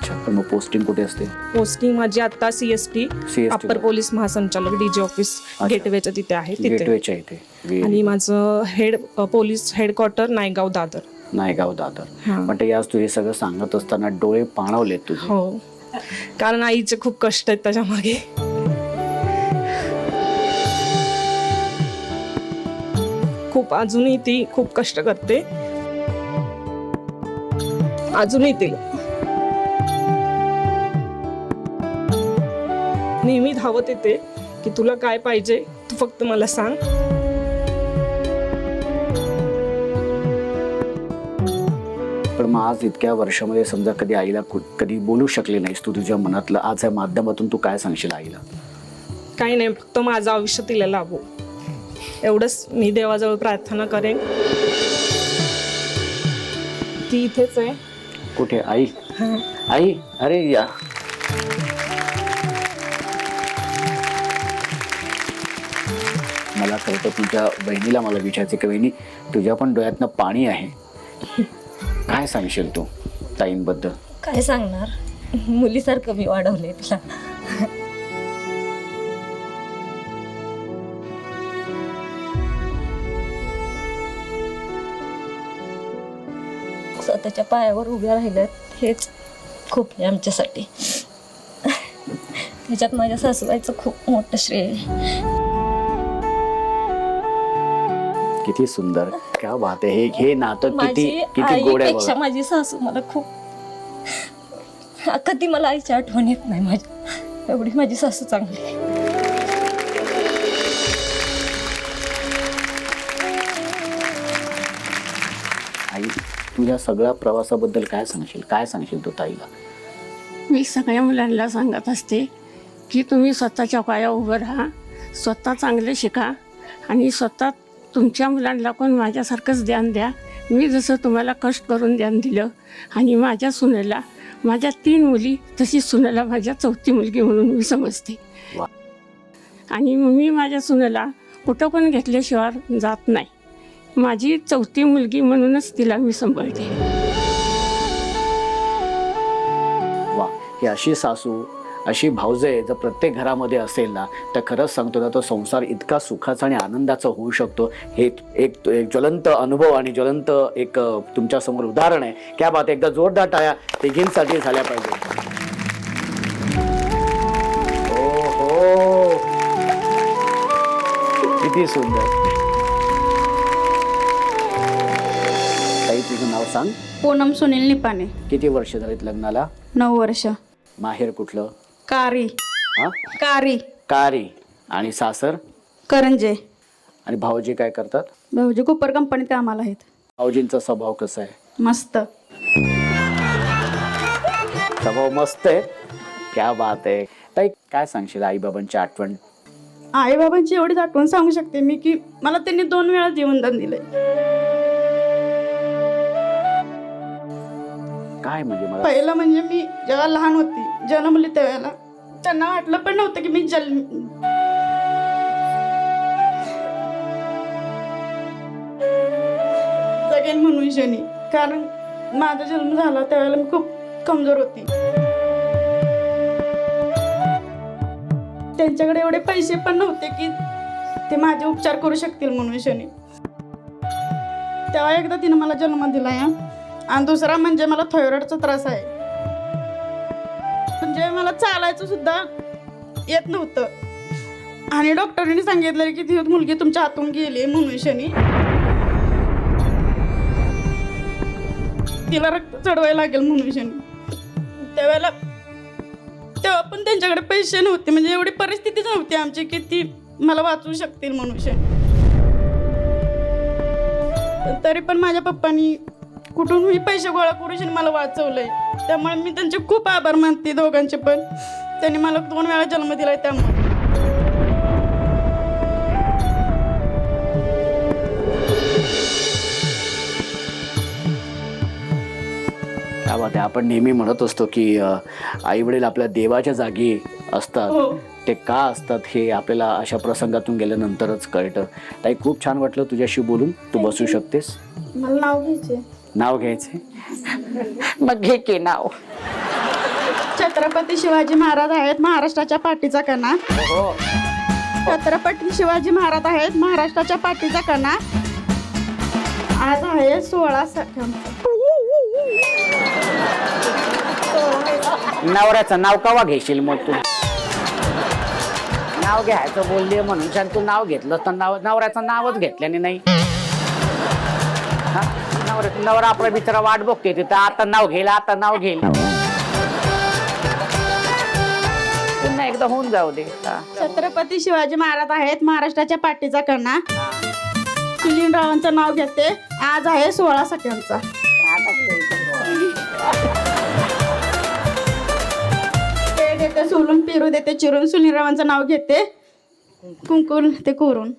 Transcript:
अच्छा, पण मग पोस्टिंग कुठे असते? पोस्टिंग माझी आता CST अप्पर पोलीस महासंचालक DG ऑफिस गेटवेच्या तिथे आहे, तिथे गेटवेच्या इथे. आणि माझं पोलीस हेडक्वार्टर नायगाव दादर. पण आज तू हे सगळं सांगत असताना डोळे पाणावलेत तुझे. हो, कारण आईचे खूप कष्ट आहेत त्याच्यामागे. खूप अजूनही ती खूप कष्ट करते, अजूनही ती नेहमी धावत येते की तुला काय पाहिजे तू फक्त मला सांग. पण मग आज इतक्या वर्षामध्ये समजा कधी आईला कधी बोलू शकले नाहीस तू तुझ्या मनातलं, आज या माध्यमातून तू काय सांगशील आईला? काही नाही, फक्त माझं आयुष्य तिला लाभो एवढंच मी देवाजवळ प्रार्थना करेन. ती इथेच आहे. कुठे आई? आई, अरे या. मला कळतं तुझ्या बहिणीला मला विचारायचं की बहिणी तुझ्या पण डोळ्यातनं पाणी आहे, काय सांगशील तू ताईंबद्दल? काय सांगणार, मुलीसारखं मी वाढवले तिला. स्वतःच्या पायावर उभ्या राहिल्यात हेच खूप आहे आमच्यासाठी. त्याच्यात माझ्या सासूबाईचं खूप मोठं श्रेय आहे. किती सुंदर, क्या बात आहे. हे नातं किती किती गोड आहे. आईपेक्षा माझी सासू मला खूप, कधी मला आईची आठवण येत नाही माझी, एवढी माझी सासू चांगली आहे. आई, तुझ्या सगळ्या प्रवासाबद्दल काय सांगशील तू ताईला? मी सगळ्या मुलांना सांगत असते की तुम्ही स्वतःच्या पायावर उभं राहा, स्वतः चांगले शिका आणि स्वतः तुमच्या मुलांना पण माझ्यासारखंच ध्यान द्या. मी जसं तुम्हाला कष्ट करून ध्यान दिलं आणि माझ्या सुनेला, माझ्या 3 मुली, तशी सुनेला माझ्या 4थी मुलगी म्हणून मी समजते. आणि मी माझ्या सुनेला कुठं पण घेतल्याशिवाय जात नाही. माझी 4थी मुलगी म्हणूनच तिला मी सांभाळते. वा, ही अशी सासू, अशी भावजय जर प्रत्येक घरामध्ये असेल ना, तर खरंच सांगतो ना, तो संसार इतका सुखाचा आणि आनंदाचा होऊ शकतो. हे एक ज्वलंत अनुभव आणि ज्वलंत एक तुमच्यासमोर उदाहरण आहे. क्या बात, एकदा जोरदार टाळ्या तिघींसाठी झाल्या पाहिजे. हो, किती सुंदर. ताई, तुझं नाव सांग. पूनम सुनील निपाने. किती वर्ष झालीत लग्नाला? 9 वर्ष. माहेर कुठलं? कारी. हा, कारी. आणि सासर? करंजे. आणि भाऊजी काय करतात? भाऊजी कुपर कंपनीत कामाला आहेत. भाऊजींचा स्वभाव कसा आहे? मस्त. स्वभाव मस्त आहे. क्या बात आहे. ताई, काय सांगशील आईबाबांची आठवण? आई बाबांची एवढीच आठवण सांगू शकते मी की मला त्यांनी 2 वेळा जीवनदान दिलंय. काय म्हणजे मला पहिलं म्हणजे मी जेव्हा लहान होती, जन्मली त्यावेळेला त्यांना वाटलं पण नव्हतं की मी जगेन म्हणून शनी, कारण माझा जन्म झाला त्यावेळेला मी खूप कमजोर होती. त्यांच्याकडे एवढे पैसे पण नव्हते की ते माझे उपचार करू शकतील म्हणून शनी. तेव्हा एकदा तिने मला जन्म दिलाय. आणि दुसरा म्हणजे मला थायरॉइडचा त्रास आहे. म्हणजे मला चालायचं सुद्धा येत नव्हतं आणि डॉक्टरांनी सांगितलं की ती मुलगी तुमच्या हातून गेली म्हणून शनी. तिला रक्त चढवायला लागेल म्हणून शनी. तेव्हा पण त्यांच्याकडे पैसे नव्हते, म्हणजे एवढी परिस्थितीच नव्हती आमची की ती मला वाचवू शकतील म्हणून शनी. तरी पण माझ्या पप्पांनी कुठूनही पैसे गोळा करून मला वाचवलंय. त्यामुळे मी त्यांचे खूप आभार मानते दोघांचे पण. त्यांनी मला 2 वेळा जन्म दिलाय. त्यामुळे क्या बात आहे. आपण नेहमी म्हणत असतो की आई वडील आपल्या देवाच्या जागी असतात. ते का असतात हे आपल्याला अशा प्रसंगातून गेल्यानंतरच कळतं. ताई, खूप छान वाटलं तुझ्याशी बोलून. तू बसू शकतेस. मला नाव घ्यायचे. नाव घ्यायचे? मग घे की नाव. छत्रपती शिवाजी महाराज आहेत महाराष्ट्राच्या पाठीचा कणा. हो छत्रपती शिवाजी महाराज आहेत महाराष्ट्राच्या पाठीचा कणा. आज आहे 16 सप्टेंबर. नवऱ्याचं नाव कवा घेशील मग तू? नाव घ्यायचं बोलली म्हणून छान तू नाव घेतलं तर नवऱ्याचं नावच घेतल्याने नाही. हा? नवरा आपला बिचारा वाट बघते तिथं, आता नाव घेईल आता नाव घेईल. पुन्हा एकदा होऊन जाऊ दे. छत्रपती शिवाजी महाराज आहेत महाराष्ट्राच्या पाठीचा कणा. सुनीलरावांचं नाव घेते. आज आहे 16 सप्टेंबरचा. पेढ देते सोलून पेरू देते चिरून सुनीलरावांचं नाव घेते. कुंकुल ते कोरून.